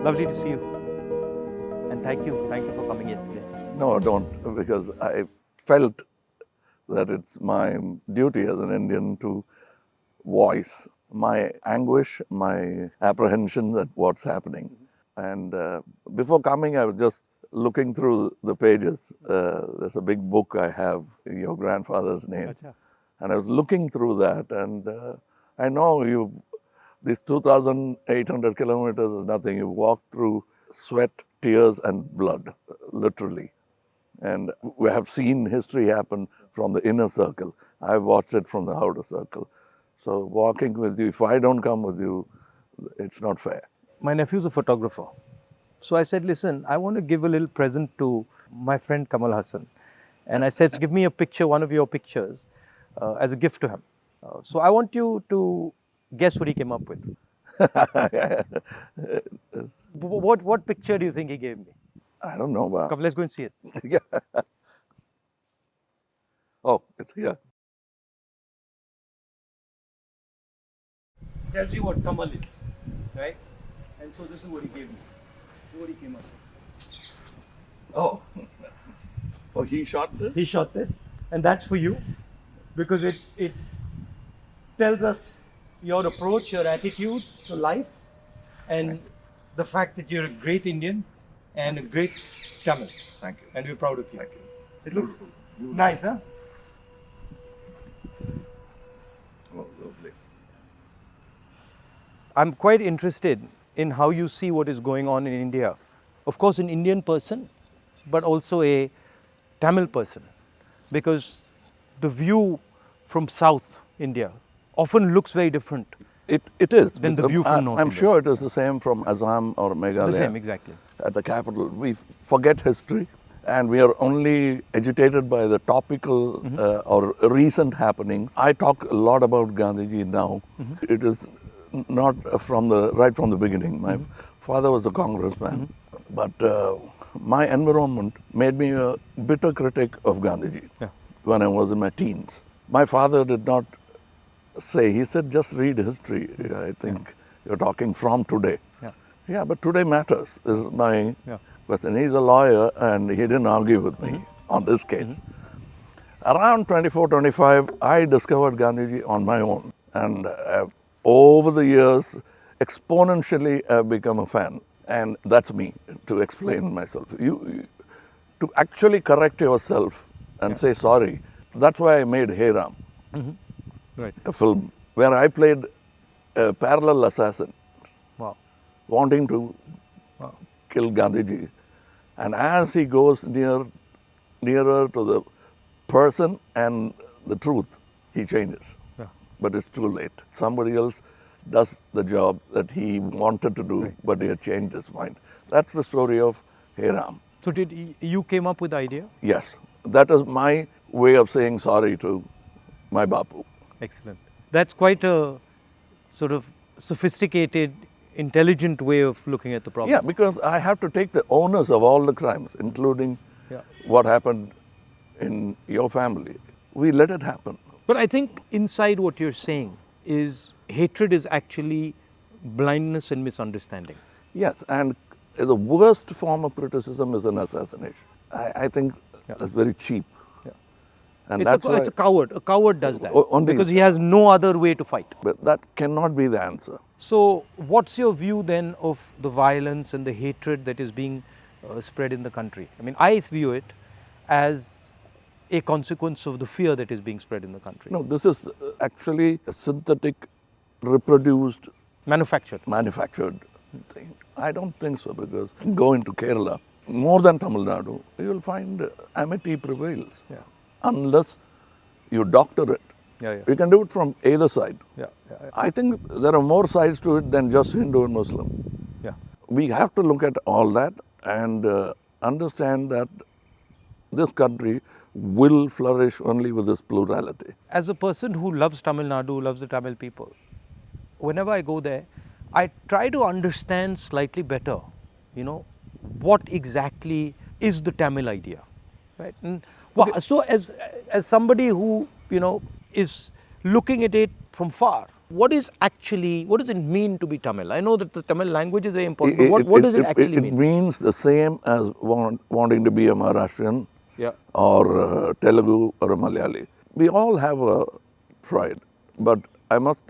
Lovely to see you. And thank you for coming yesterday. No, don't, because I felt that it's my duty as an Indian to voice my anguish, my apprehension at what's happening. And before coming, I was just looking through the pages. There's a big book I have in your grandfather's name. Achha. And I was looking through that, and I know these 2,800 kilometers is nothing. You walk through sweat, tears, and blood, literally. And we have seen history happen from the inner circle. I've watched it from the outer circle. So walking with you, if I don't come with you, it's not fair. My nephew's a photographer. So I said, listen, I want to give a little present to my friend Kamal Haasan. And I said, give me a picture, one of your pictures, as a gift to him. So I want you to guess what he came up with. What picture do you think he gave me? I don't know. Come, let's go and see it. Yeah. Oh, it's here. Tells you what Kamal is, right? And so this is what he gave me. This is what he came up with. Oh. Oh, he shot this? He shot this, and that's for you, because it tells us your approach, your attitude to life, and the fact that you're a great Indian and a great Tamil. Thank you. And we're proud of you. Thank you. It looks nice, huh? Oh, lovely. I'm quite interested in how you see what is going on in India. Of course, an Indian person, but also a Tamil person, because the view from South India often looks very different. It is. Than the view from North I'm India. sure it is the same from Assam or Meghalaya. The same, exactly. At the capital. We forget history, and we are only agitated by the topical or recent happenings. I talk a lot about Gandhiji now. It is not right from the beginning. My father was a congressman, but my environment made me a bitter critic of Gandhiji when I was in my teens. My father did not say, he said, just read history. I think you're talking from today. Yeah, but today matters, is my question. He's a lawyer, and he didn't argue with me on this case. Around 24, 25, I discovered Gandhiji on my own. And over the years, exponentially, I've become a fan. And that's me, to explain myself. To actually correct yourself and say sorry, that's why I made Hey Ram, Right. a film where I played a parallel assassin, Wow. wanting to kill Gandhiji. And as he goes nearer to the person and the truth, he changes. Yeah. But it's too late. Somebody else does the job that he wanted to do, but he had changed his mind. That's the story of Hey Ram. So you came up with the idea? Yes, that is my way of saying sorry to my Bapu. Excellent. That's quite a sort of sophisticated, intelligent way of looking at the problem. Yeah, because I have to take the onus of all the crimes, including what happened in your family. We let it happen. But I think inside what you're saying is hatred is actually blindness and misunderstanding. Yes, and the worst form of criticism is an assassination. I think that's very cheap. And It's a coward. A coward does that only, because he has no other way to fight. But that cannot be the answer. So what's your view then of the violence and the hatred that is being spread in the country? I mean, I view it as a consequence of the fear that is being spread in the country. No, this is actually a synthetic, reproduced, Manufactured thing. I don't think so, because go into Kerala, more than Tamil Nadu, you will find amity prevails. Unless you doctor it. You can do it from either side. I think there are more sides to it than just Hindu and Muslim. We have to look at all that and understand that this country will flourish only with this plurality. As a person who loves Tamil Nadu, loves the Tamil people, whenever I go there, I try to understand slightly better, what exactly is the Tamil idea, right? And so as somebody who, is looking at it from far, what does it mean to be Tamil? I know that the Tamil language is very important, but what does it actually mean? It means the same as wanting to be a Maharashtrian Yeah. or Telugu or a Malayali. We all have a pride, but I must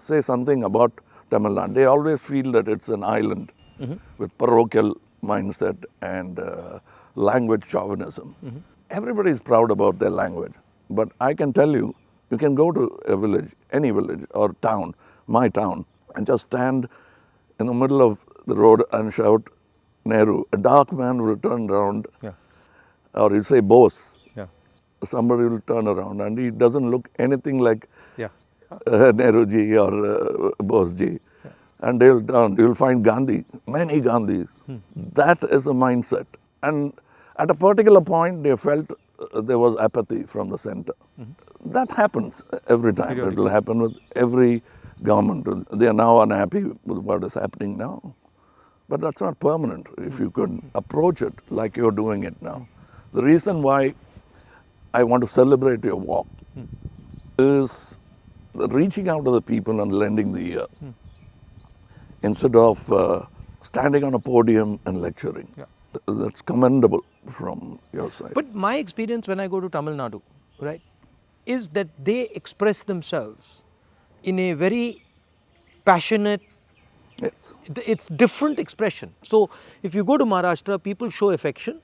say something about Tamil Nadu. They always feel that it's an island with parochial mindset and language chauvinism. Everybody is proud about their language, but I can tell you, you can go to a village, any village or town, my town, and just stand in the middle of the road and shout Nehru. A dark man will turn around, Yeah. or he'll say Bose. Yeah. Somebody will turn around and he doesn't look anything like Yeah. Nehru ji or Bose ji. And they'll turn, you'll find Gandhi, many Gandhis. That is the mindset. And at a particular point, they felt there was apathy from the center. That happens every time. It will happen with every government. They are now unhappy with what is happening now. But that's not permanent if you could approach it like you're doing it now. The reason why I want to celebrate your walk is reaching out to the people and lending the ear instead of standing on a podium and lecturing. Yeah. That's commendable from your side. But my experience when I go to Tamil Nadu, right, is that they express themselves in a very passionate, Yes. it's different expression. So if you go to Maharashtra, people show affection,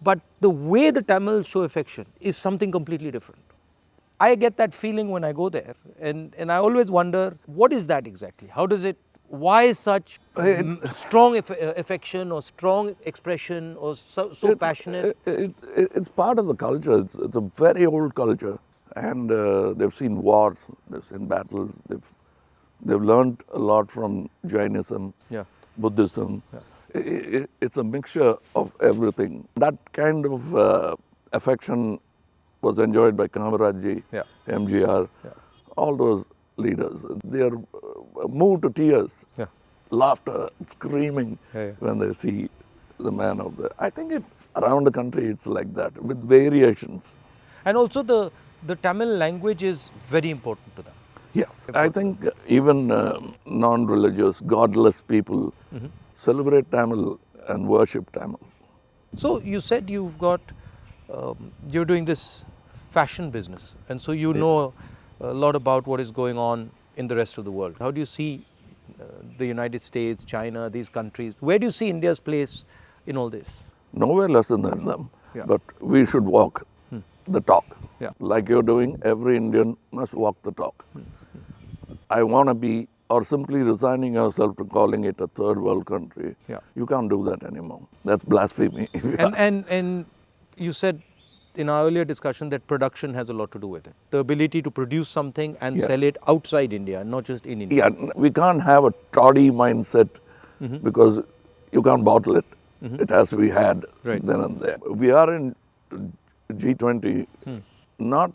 but the way the Tamils show affection is something completely different. I get that feeling when I go there, and I always wonder, what is that exactly? How does it, why such strong affection or strong expression or so passionate? It's part of the culture. It's a very old culture, and they've seen wars, they've seen battles, they've learned a lot from Jainism, Yeah. Buddhism. Yeah. It's a mixture of everything. That kind of affection was enjoyed by Kamaraj, Yeah. MGR, all those leaders. They are moved to tears, Yeah. laughter, screaming when they see the man of the. I think around the country it's like that with variations. And also the Tamil language is very important to them. Yes, I think even non-religious, godless people celebrate Tamil and worship Tamil. So you said you're doing this fashion business, and so you know a lot about what is going on in the rest of the world. How do you see the United States, China, these countries? Where do you see India's place in all this? Nowhere less than them, Yeah. but we should walk the talk. Yeah. Like you're doing, every Indian must walk the talk. I want to be, or simply resigning yourself to calling it a third world country. Yeah. You can't do that anymore. That's blasphemy. And you said in our earlier discussion that production has a lot to do with it. The ability to produce something and Yes. sell it outside India, not just in India. Yeah, we can't have a toddy mindset because you can't bottle it. It has to be had Right. then and there. We are in G20 not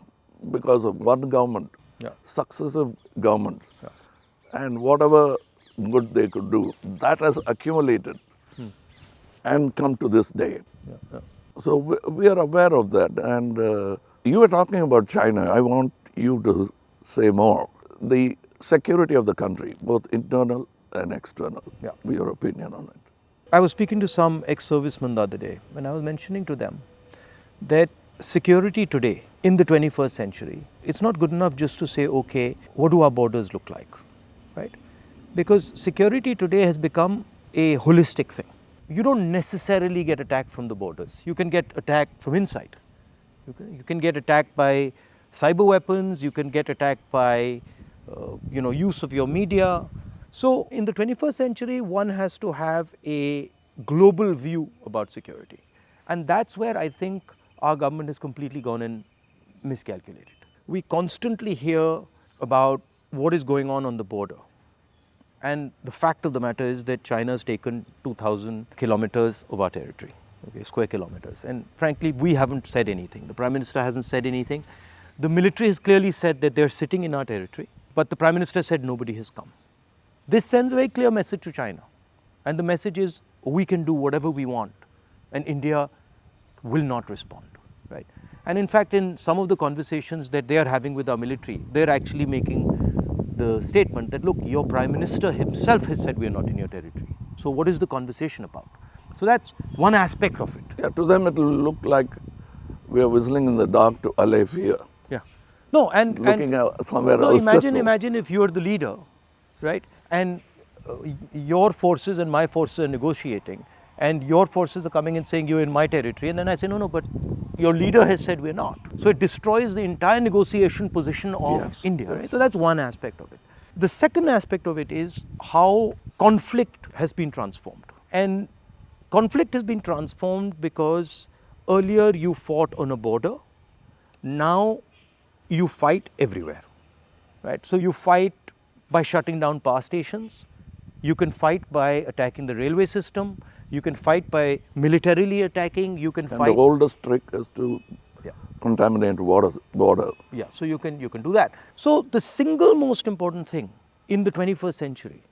because of one government, Yeah. successive governments, and whatever good they could do, that has accumulated and come to this day. So we are aware of that. And you were talking about China. I want you to say more. The security of the country, both internal and external. Yeah. Your opinion on it. I was speaking to some ex-servicemen the other day, and I was mentioning to them that security today in the 21st century, it's not good enough just to say, okay, what do our borders look like, right? Because security today has become a holistic thing. You don't necessarily get attacked from the borders. You can get attacked from inside. You can get attacked by cyber weapons. You can get attacked by, use of your media. So in the 21st century, one has to have a global view about security. And that's where I think our government has completely gone and miscalculated. We constantly hear about what is going on the border. And the fact of the matter is that China has taken 2,000 kilometers of our territory, square kilometers. And frankly, we haven't said anything. The Prime Minister hasn't said anything. The military has clearly said that they're sitting in our territory, but the Prime Minister said nobody has come. This sends a very clear message to China. And the message is, we can do whatever we want, and India will not respond, right? And in fact, in some of the conversations that they are having with our military, they're actually making the statement that, look, your Prime Minister himself has said we are not in your territory. So what is the conversation about? So that's one aspect of it. Yeah, to them it will look like we are whistling in the dark to allay fear. Yeah. No, Looking somewhere no, else. imagine if you're the leader, right? And your forces and my forces are negotiating, and your forces are coming and saying you're in my territory, and then I say no, but your leader has said we're not. So it destroys the entire negotiation position of Yes, India. yes. Right? So that's one aspect of it. The second aspect of it is how conflict has been transformed. And conflict has been transformed because earlier you fought on a border, now you fight everywhere, right? So you fight by shutting down power stations, you can fight by attacking the railway system, you can fight by militarily attacking, you can And fight. the oldest trick is to Yeah. contaminate border. Yeah, so you can do that. So the single most important thing in the 21st century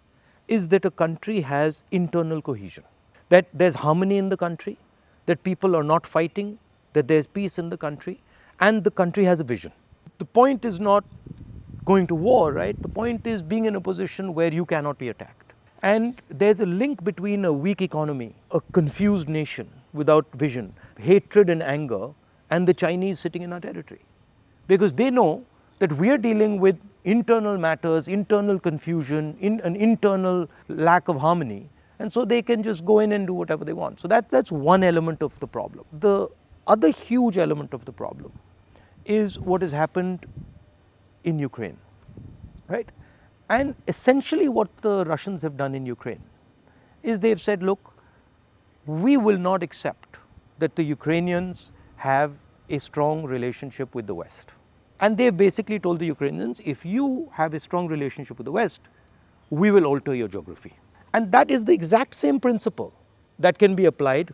is that a country has internal cohesion, that there's harmony in the country, that people are not fighting, that there's peace in the country, and the country has a vision. The point is not going to war, right? The point is being in a position where you cannot be attacked. And there's a link between a weak economy, a confused nation without vision, hatred and anger, and the Chinese sitting in our territory. Because they know that we are dealing with internal matters, internal confusion, an internal lack of harmony, and so they can just go in and do whatever they want. So that's one element of the problem. The other huge element of the problem is what has happened in Ukraine, right? And essentially what the Russians have done in Ukraine is they've said, look, we will not accept that the Ukrainians have a strong relationship with the West. And they've basically told the Ukrainians, if you have a strong relationship with the West, we will alter your geography. And that is the exact same principle that can be applied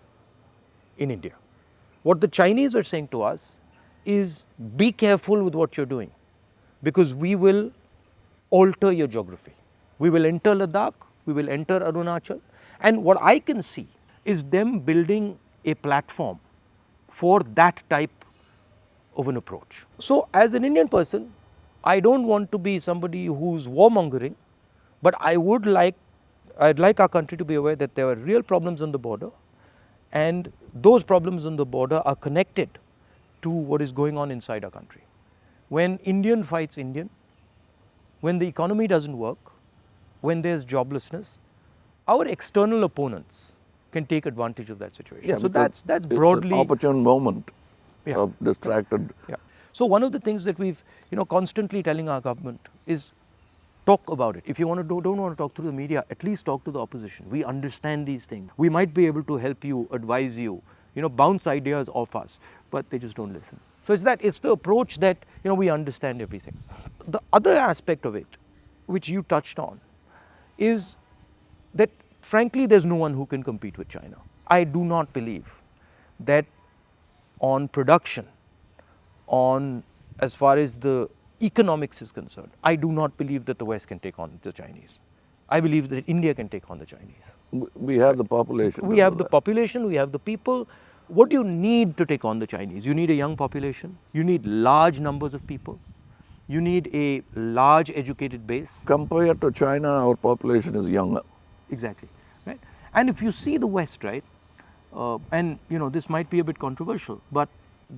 in India. What the Chinese are saying to us is, be careful with what you're doing, because we will alter your geography. We will enter Ladakh, we will enter Arunachal, and what I can see is them building a platform for that type of an approach. So as an Indian person, I don't want to be somebody who's warmongering, but I'd like our country to be aware that there are real problems on the border, and those problems on the border are connected to what is going on inside our country. When Indian fights Indian, when the economy doesn't work, when there's joblessness, our external opponents can take advantage of that situation. Yeah, so because that's broadly it's an opportune moment Yeah. of distracted. Yeah. So one of the things that we've constantly telling our government is talk about it. If you don't want to talk to the media, at least talk to the opposition. We understand these things. We might be able to help you, advise you, bounce ideas off us, but they just don't listen. So it's the approach that we understand everything. The other aspect of it, which you touched on, is that frankly there's no one who can compete with China. I do not believe that on production, on as far as the economics is concerned, I do not believe that the West can take on the Chinese. I believe that India can take on the Chinese. We have the population. We have the population, we have the people. What do you need to take on the Chinese? You need a young population, you need large numbers of people, you need a large educated base. Compared to China, our population is younger. Exactly, right? And if you see the West, right, and this might be a bit controversial, but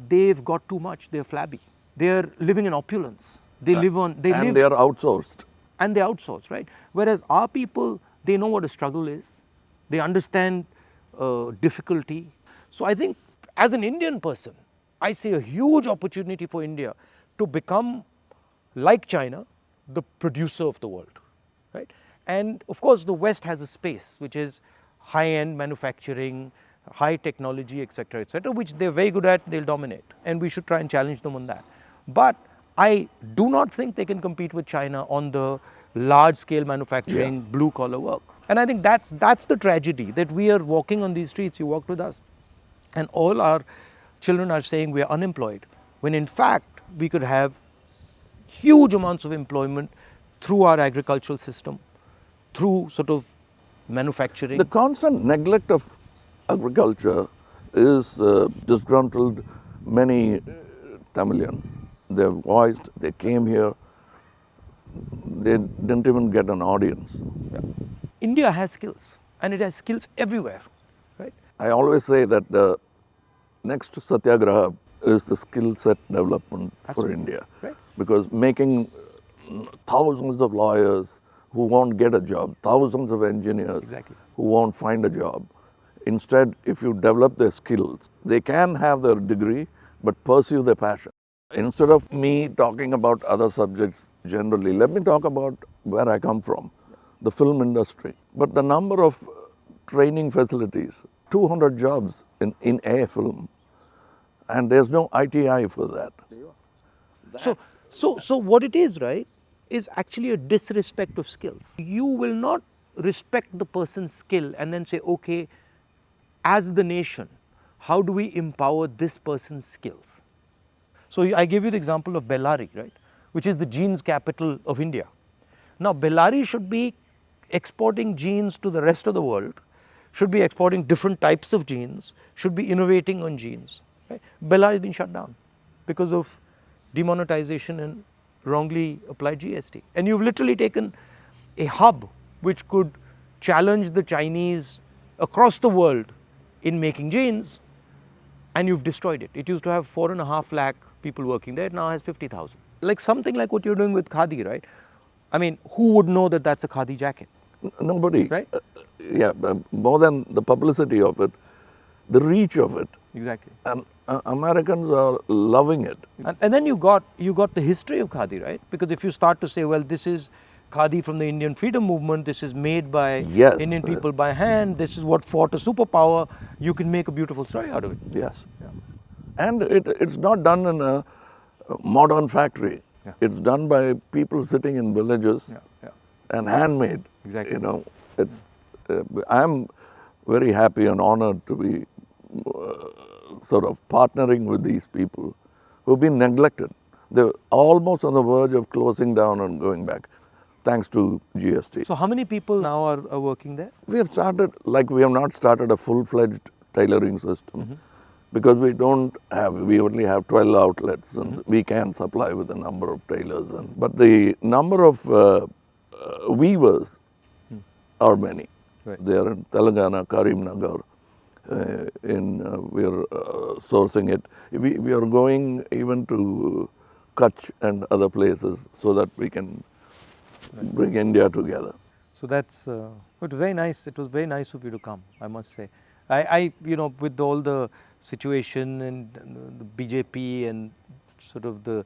they've got too much. They're flabby. They're living in opulence. They live on. They are outsourced. And they outsource, right? Whereas our people, they know what a struggle is. They understand difficulty. So I think, as an Indian person, I see a huge opportunity for India to become, like China, the producer of the world, right? And of course, the West has a space which is high-end manufacturing, high technology, etc., which they're very good at. They'll dominate, and we should try and challenge them on that. But I do not think they can compete with China on the large-scale manufacturing, blue-collar work. And I think that's the tragedy, that we are walking on these streets. You walked with us, and all our children are saying we are unemployed, when in fact we could have huge amounts of employment through our agricultural system, through sort of manufacturing. The constant neglect of agriculture is disgruntled many Tamilians. They voiced, they came here, they didn't even get an audience. India has skills, and it has skills everywhere, right? I always say that the next Satyagraha is the skill set development for India. Right. Because making thousands of lawyers who won't get a job, thousands of engineers Exactly. who won't find a job. Instead, if you develop their skills, they can have their degree but pursue their passion. Instead of me talking about other subjects generally, let me talk about where I come from, the film industry. But the number of training facilities, 200 jobs in a film, and there's no ITI for that. So what it is, right, is actually a disrespect of skills. You will not respect the person's skill and then say, okay, as the nation, how do we empower this person's skills? So I gave you the example of Bellary, right, which is the jeans capital of India. Now, Bellary should be exporting jeans to the rest of the world, should be exporting different types of jeans, should be innovating on jeans. Right? Bellary has been shut down because of demonetization and wrongly applied GST. And you've literally taken a hub which could challenge the Chinese across the world in making jeans, and you've destroyed it. It used to have 4.5 lakh people working there, it now has 50,000. Like something like what you're doing with Khadi, right? I mean, who would know that that's a Khadi jacket? Nobody. Right? More than the publicity of it, the reach of it. Exactly. And Americans are loving it. And then you got the history of Khadi, right? Because if you start to say, well, this is Khadi from the Indian freedom movement, this is made by Yes. Indian people by hand, this is what fought a superpower, you can make a beautiful story out of it. Yes. And it's not done in a modern factory. Yeah. It's done by people sitting in villages and handmade. Exactly. You know, I'm very happy and honored to be sort of partnering with these people who've been neglected. They're almost on the verge of closing down and going back, thanks to GST. So how many people now are working there? We have started, like we have not started a full-fledged tailoring system because we only have 12 outlets and we can supply with a number of tailors. But the number of weavers are many. Right. They are in Telangana, Karimnagar. We are sourcing it. We are going even to Kutch and other places so that we can bring India together. So that's it was very nice. It was very nice of you to come, I must say. I with all the situation and the BJP and sort of the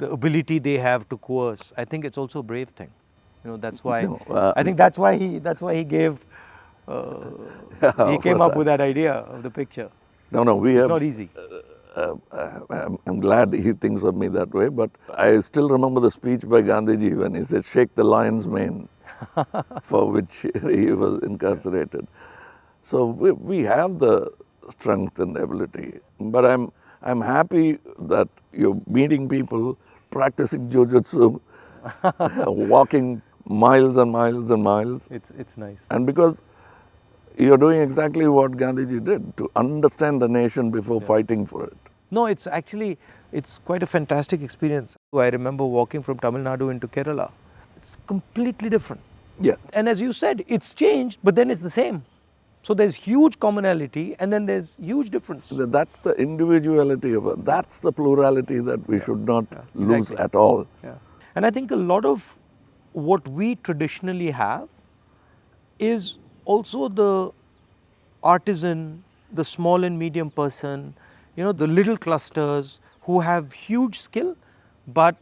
ability they have to coerce, I think it's also a brave thing. That's why I think that's why he gave he came up with that idea of the picture. No, It's not easy. I'm glad he thinks of me that way, but I still remember the speech by Gandhiji when he said, "Shake the lion's mane," for which he was incarcerated. So we have the strength and ability, but I'm happy that you're meeting people, practicing jujutsu, walking miles and miles and miles. It's nice. And because you're doing exactly what Gandhiji did, to understand the nation before fighting for it. No, it's quite a fantastic experience. I remember walking from Tamil Nadu into Kerala. It's completely different. Yeah. And as you said, it's changed, but then it's the same. So there's huge commonality and then there's huge difference. That's the individuality of it. That's the plurality that we should not lose exactly. at all. Yeah. And I think a lot of what we traditionally have is also the artisan, the small and medium person, the little clusters who have huge skill, but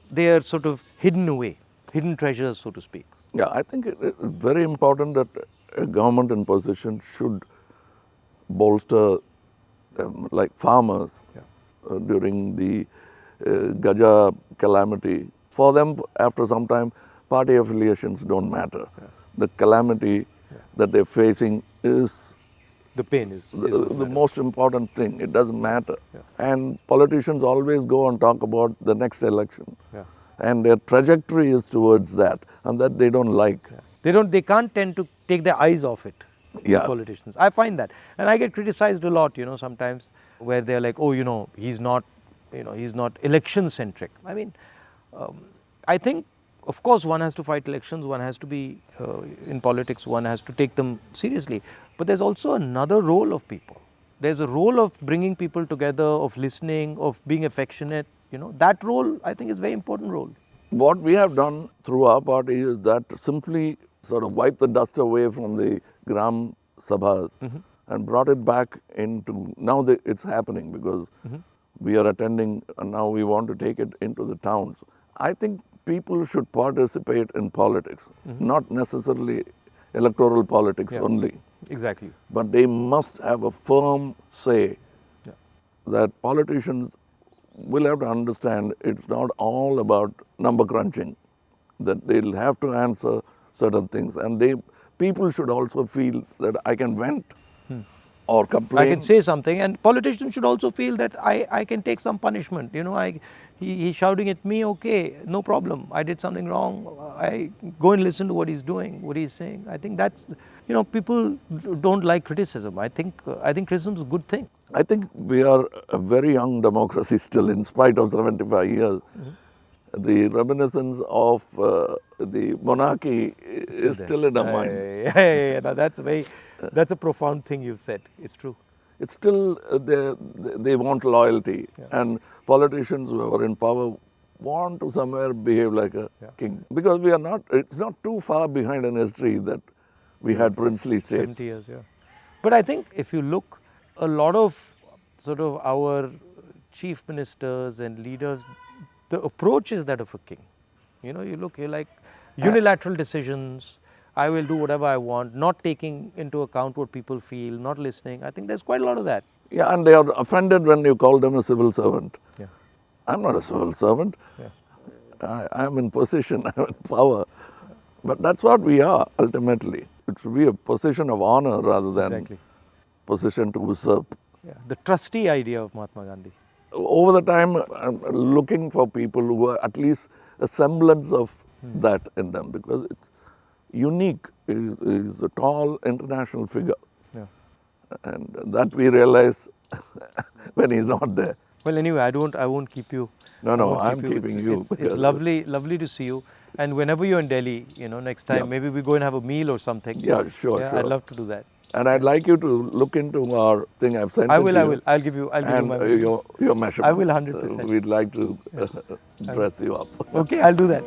they are sort of hidden away, hidden treasures, so to speak. Yeah, I think it's very important that a government in position should bolster like farmers during the Gaja calamity. For them, after some time, party affiliations don't matter. The calamity that they're facing is the pain is the most important thing. It doesn't matter. And politicians always go and talk about the next election. And their trajectory is towards that, and that they don't like. They can't tend to take their eyes off it. Politicians. I find that. And I get criticized a lot, sometimes where they're like, oh, he's not election centric. I mean, I think of course, one has to fight elections, one has to be in politics, one has to take them seriously. But there's also another role of people. There's a role of bringing people together, of listening, of being affectionate. That role, I think, is a very important role. What we have done through our party is that simply sort of wipe the dust away from the Gram Sabhas and brought it back into, now it's happening because we are attending and now we want to take it into the towns. I think people should participate in politics, not necessarily electoral politics only. Exactly. But they must have a firm say that politicians will have to understand it's not all about number crunching, that they'll have to answer certain things. And people should also feel that I can vent or complain. I can say something, and politicians should also feel that I can take some punishment. He's shouting at me, okay, no problem. I did something wrong. I go and listen to what he's doing, what he's saying. I think that's, people don't like criticism. I think criticism is a good thing. I think we are a very young democracy still, in spite of 75 years. The reminiscence of the monarchy is still in our mind. Yeah. No, that's a profound thing you've said. It's true. It's still, they want loyalty. And politicians who are in power want to somewhere behave like a king. Because it's not too far behind in history that we had princely states. 70 years, yeah. But I think if you look, a lot of sort of our chief ministers and leaders, the approach is that of a king. You're like unilateral decisions. I will do whatever I want, not taking into account what people feel, not listening. I think there's quite a lot of that. Yeah, and they are offended when you call them a civil servant. Yeah. I'm not a civil servant. Yeah. I'm in position, I'm in power. But that's what we are, ultimately. It should be a position of honor rather than position to usurp. Yeah. The trustee idea of Mahatma Gandhi. Over the time, I'm looking for people who are at least a semblance of that in them, because it's unique. He's a tall international figure. Yeah. And that we realize when he's not there. Well, anyway, I won't keep you. No, I'm keeping you. It's lovely to see you. And whenever you're in Delhi, next time, maybe we go and have a meal or something. Yeah, sure. I'd love to do that. And I'd like you to look into our thing I've sent. I will. I'll give you my your measurements. I will 100%. We'd like to dress you up. Okay, I'll do that.